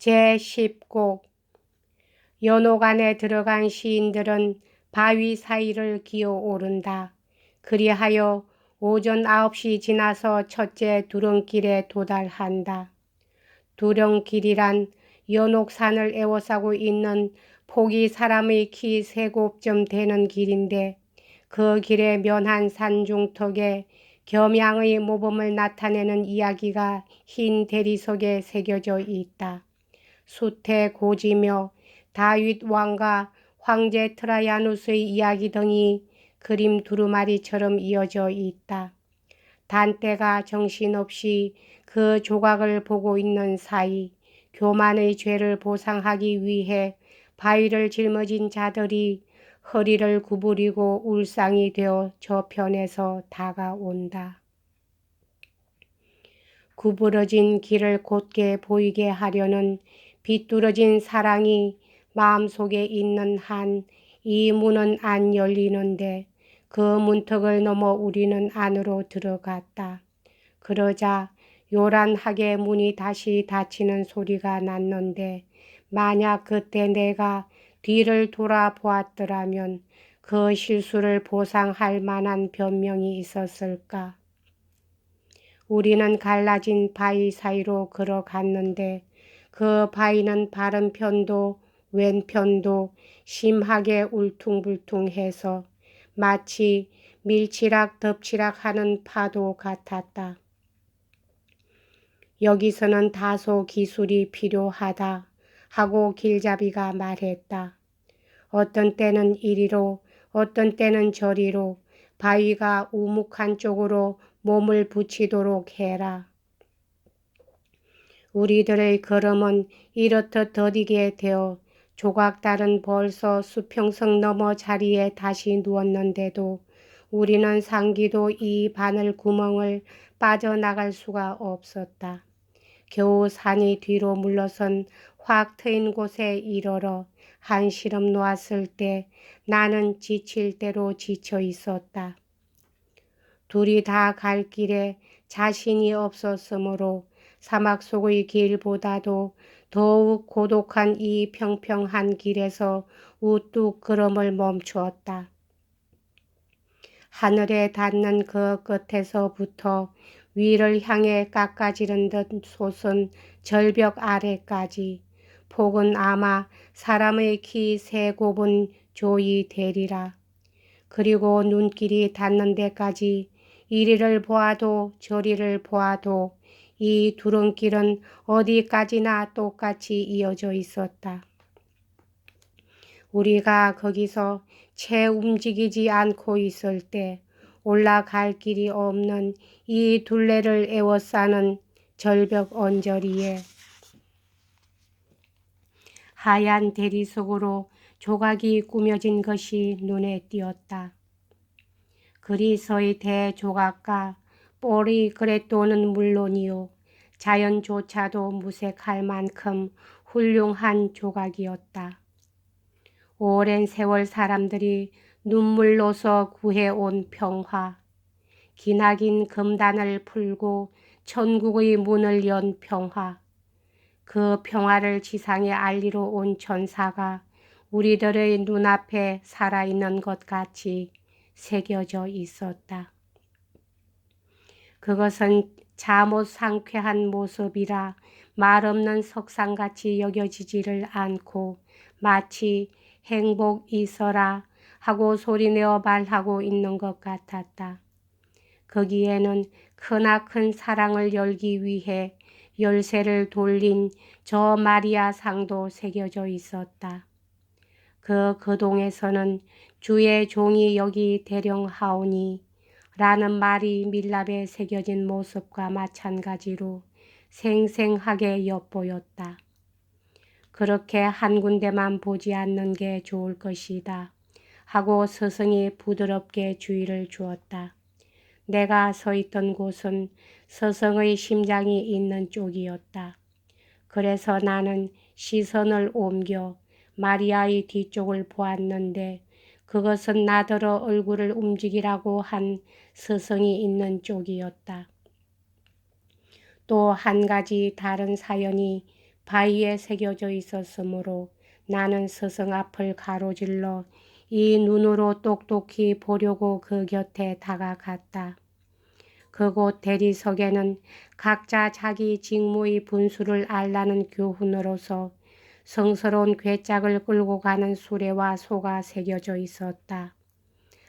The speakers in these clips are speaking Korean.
제10곡 연옥 안에 들어간 시인들은 바위 사이를 기어오른다. 그리하여 오전 9시 지나서 첫째 두렁길에 도달한다. 두렁길이란 연옥산을 에워싸고 있는 폭이 사람의 키 3곱쯤 되는 길인데 그 길의 면한 산중턱에 겸양의 모범을 나타내는 이야기가 흰 대리석에 새겨져 있다. 수태고지며 다윗 왕과 황제 트라야누스의 이야기 등이 그림 두루마리처럼 이어져 있다. 단때가 정신없이 그 조각을 보고 있는 사이 교만의 죄를 보상하기 위해 바위를 짊어진 자들이 허리를 구부리고 울상이 되어 저편에서 다가온다. 구부러진 길을 곧게 보이게 하려는 비뚤어진 사랑이 마음속에 있는 한 이 문은 안 열리는데 그 문턱을 넘어 우리는 안으로 들어갔다. 그러자 요란하게 문이 다시 닫히는 소리가 났는데 만약 그때 내가 뒤를 돌아보았더라면 그 실수를 보상할 만한 변명이 있었을까? 우리는 갈라진 바위 사이로 걸어갔는데 그 바위는 바른 편도 왼편도 심하게 울퉁불퉁해서 마치 밀치락 덮치락 하는 파도 같았다. 여기서는 다소 기술이 필요하다 하고 길잡이가 말했다. 어떤 때는 이리로 어떤 때는 저리로 바위가 우묵한 쪽으로 몸을 붙이도록 해라. 우리들의 걸음은 이렇듯 더디게 되어 조각달은 벌써 수평석 너머 자리에 다시 누웠는데도 우리는 상기도 이 바늘 구멍을 빠져나갈 수가 없었다. 겨우 산이 뒤로 물러선 확 트인 곳에 이르러 한시름 놓았을 때 나는 지칠 대로 지쳐 있었다. 둘이 다 갈 길에 자신이 없었으므로 사막 속의 길보다도 더욱 고독한 이 평평한 길에서 우뚝 걸음을 멈추었다. 하늘에 닿는 그 끝에서부터 위를 향해 깎아지른 듯 솟은 절벽 아래까지 폭은 아마 사람의 키 3곱은 조이 되리라. 그리고 눈길이 닿는 데까지 이리를 보아도 저리를 보아도 이 두렁길은 어디까지나 똑같이 이어져 있었다. 우리가 거기서 채 움직이지 않고 있을 때 올라갈 길이 없는 이 둘레를 에워싸는 절벽 언저리에 하얀 대리석으로 조각이 꾸며진 것이 눈에 띄었다. 그리스의 대조각가 폴이 그레토는 물론이요 자연조차도 무색할 만큼 훌륭한 조각이었다. 오랜 세월 사람들이 눈물로서 구해온 평화, 기나긴 금단을 풀고 천국의 문을 연 평화, 그 평화를 지상에 알리러 온 천사가 우리들의 눈앞에 살아있는 것 같이 새겨져 있었다. 그것은 잠옷 상쾌한 모습이라 말없는 석상같이 여겨지지를 않고 마치 행복 있어라 하고 소리내어 말하고 있는 것 같았다. 거기에는 크나큰 사랑을 열기 위해 열쇠를 돌린 저 마리아 상도 새겨져 있었다. 그 거동에서는 주의 종이 여기 대령하오니 라는 말이 밀랍에 새겨진 모습과 마찬가지로 생생하게 엿보였다. 그렇게 한 군데만 보지 않는 게 좋을 것이다 하고 스승이 부드럽게 주의를 주었다. 내가 서 있던 곳은 스승의 심장이 있는 쪽이었다. 그래서 나는 시선을 옮겨 마리아의 뒤쪽을 보았는데 그것은 나더러 얼굴을 움직이라고 한 스승이 있는 쪽이었다. 또 한 가지 다른 사연이 바위에 새겨져 있었으므로 나는 스승 앞을 가로질러 이 눈으로 똑똑히 보려고 그 곁에 다가갔다. 그곳 대리석에는 각자 자기 직무의 분수를 알라는 교훈으로서 성스러운 괴짝을 끌고 가는 수레와 소가 새겨져 있었다.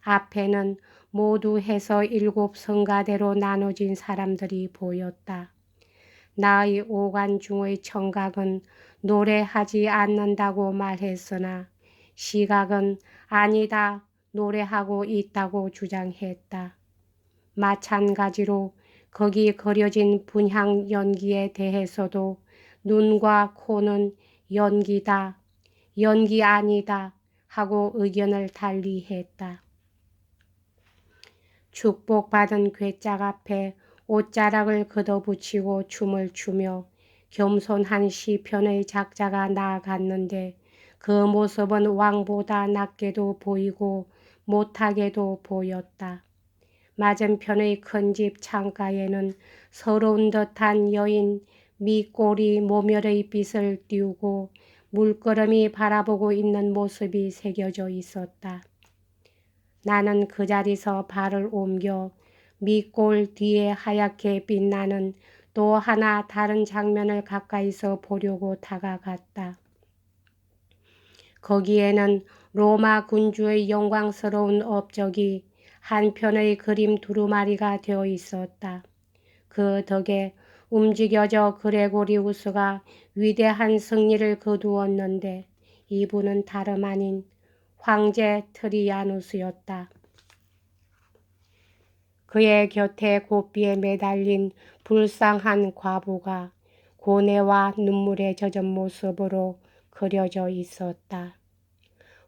앞에는 모두 해서 7 성가대로 나눠진 사람들이 보였다. 나의 오간 중의 청각은 노래하지 않는다고 말했으나 시각은 아니다, 노래하고 있다고 주장했다. 마찬가지로 거기 그려진 분향 연기에 대해서도 눈과 코는 연기다, 연기 아니다 하고 의견을 달리했다. 축복받은 괴짝 앞에 옷자락을 걷어붙이고 춤을 추며 겸손한 시편의 작자가 나아갔는데 그 모습은 왕보다 낮게도 보이고 못하게도 보였다. 맞은편의 큰 집 창가에는 서러운 듯한 여인 밑골이 모멸의 빛을 띄우고 물끄러미 바라보고 있는 모습이 새겨져 있었다. 나는 그 자리에서 발을 옮겨 밑골 뒤에 하얗게 빛나는 또 하나 다른 장면을 가까이서 보려고 다가갔다. 거기에는 로마 군주의 영광스러운 업적이 한편의 그림 두루마리가 되어 있었다. 그 덕에 움직여져 그레고리우스가 위대한 승리를 거두었는데 이분은 다름 아닌 황제 트리아누스였다. 그의 곁에 고삐에 매달린 불쌍한 과부가 고뇌와 눈물에 젖은 모습으로 그려져 있었다.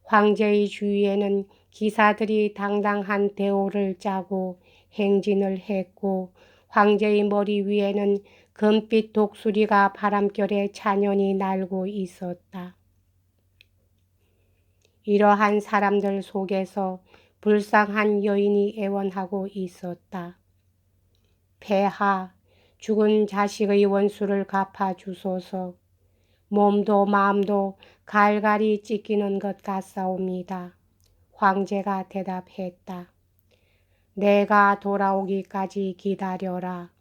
황제의 주위에는 기사들이 당당한 대오를 짜고 행진을 했고 황제의 머리 위에는 금빛 독수리가 바람결에 찬연히 날고 있었다. 이러한 사람들 속에서 불쌍한 여인이 애원하고 있었다. 폐하, 죽은 자식의 원수를 갚아주소서. 몸도 마음도 갈갈이 찢기는 것 같사옵니다. 황제가 대답했다. 내가 돌아오기까지 기다려라.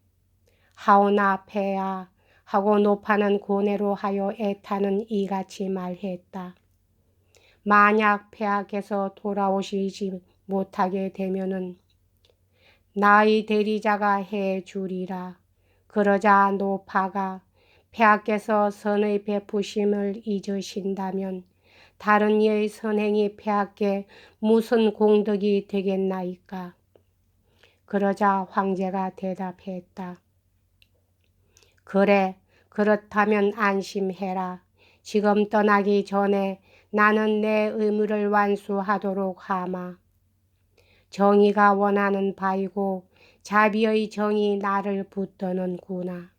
하오나 폐하 하고 높아는 고뇌로 하여 애타는 이같이 말했다. 만약 폐하께서 돌아오시지 못하게 되면은 나의 대리자가 해주리라. 그러자 노파가 폐하께서 선의 베푸심을 잊으신다면 다른 이의 선행이 폐하께 무슨 공덕이 되겠나이까? 그러자 황제가 대답했다. 그래, 그렇다면 안심해라. 지금 떠나기 전에 나는 내 의무를 완수하도록 하마. 정의가 원하는 바이고 자비의 정이 나를 붙드는구나.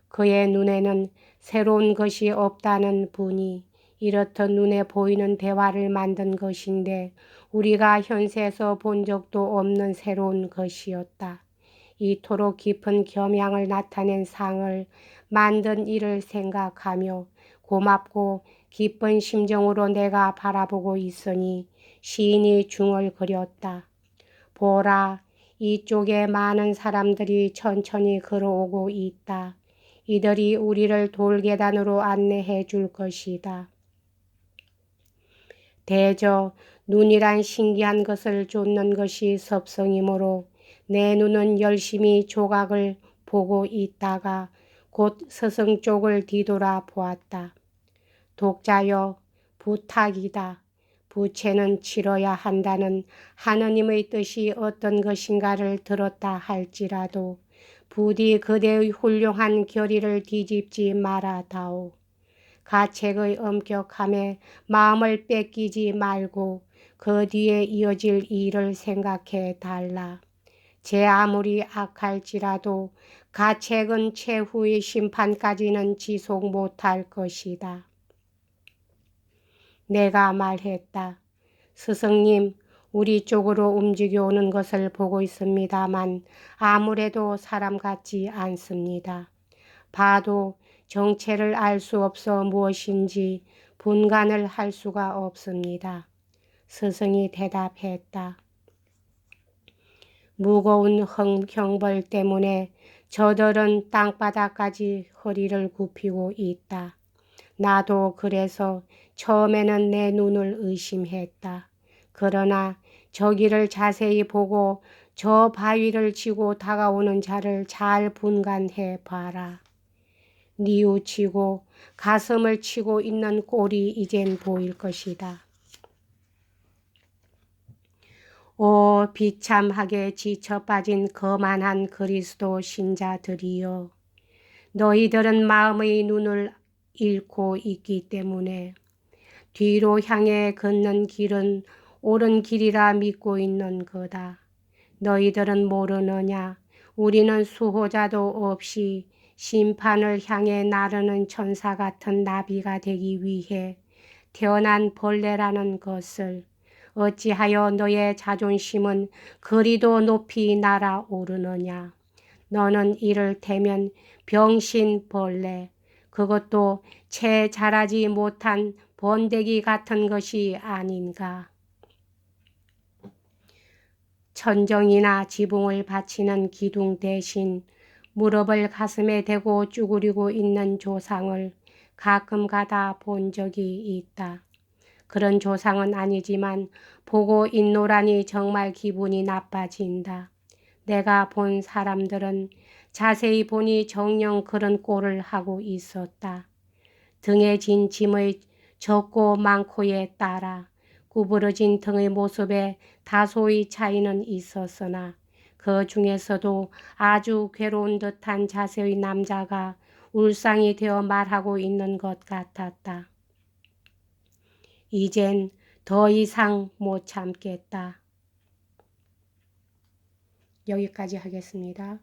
그의 눈에는 새로운 것이 없다는 분이 이렇듯 눈에 보이는 대화를 만든 것인데 우리가 현세에서 본 적도 없는 새로운 것이었다. 이토록 깊은 겸양을 나타낸 상을 만든 이를 생각하며 고맙고 기쁜 심정으로 내가 바라보고 있으니 시인이 중을 그렸다. 보라, 이쪽에 많은 사람들이 천천히 걸어오고 있다. 이들이 우리를 돌계단으로 안내해 줄 것이다. 대저 눈이란 신기한 것을 쫓는 것이 섭성이므로 내 눈은 열심히 조각을 보고 있다가 곧 스승 쪽을 뒤돌아 보았다. 독자여, 부탁이다. 부채는 치러야 한다는 하느님의 뜻이 어떤 것인가를 들었다 할지라도 부디 그대의 훌륭한 결의를 뒤집지 말아다오. 가책의 엄격함에 마음을 뺏기지 말고 그 뒤에 이어질 일을 생각해 달라. 제 아무리 악할지라도 가책은 최후의 심판까지는 지속 못할 것이다. 내가 말했다. 스승님, 우리 쪽으로 움직여 오는 것을 보고 있습니다만 아무래도 사람 같지 않습니다. 봐도 정체를 알 수 없어 무엇인지 분간을 할 수가 없습니다. 스승이 대답했다. 무거운 형벌 때문에 저들은 땅바닥까지 허리를 굽히고 있다. 나도 그래서 처음에는 내 눈을 의심했다. 그러나 저기를 자세히 보고 저 바위를 지고 다가오는 자를 잘 분간해 봐라. 뉘우치고 가슴을 치고 있는 꼴이 이젠 보일 것이다. 오 비참하게 지쳐 빠진 거만한 그리스도 신자들이여, 너희들은 마음의 눈을 잃고 있기 때문에 뒤로 향해 걷는 길은 옳은 길이라 믿고 있는 거다. 너희들은 모르느냐? 우리는 수호자도 없이 심판을 향해 나르는 천사 같은 나비가 되기 위해 태어난 벌레라는 것을. 어찌하여 너의 자존심은 그리도 높이 날아오르느냐? 너는 이를테면 병신벌레, 그것도 채 자라지 못한 번데기 같은 것이 아닌가? 천정이나 지붕을 바치는 기둥 대신 무릎을 가슴에 대고 쭈그리고 있는 조상을 가끔 가다 본 적이 있다. 그런 조상은 아니지만 보고 있노라니 정말 기분이 나빠진다. 내가 본 사람들은 자세히 보니 정녕 그런 꼴을 하고 있었다. 등에 진 짐의 적고 많고에 따라 구부러진 등의 모습에 다소의 차이는 있었으나 그 중에서도 아주 괴로운 듯한 자세의 남자가 울상이 되어 말하고 있는 것 같았다. 이젠 더 이상 못 참겠다. 여기까지 하겠습니다.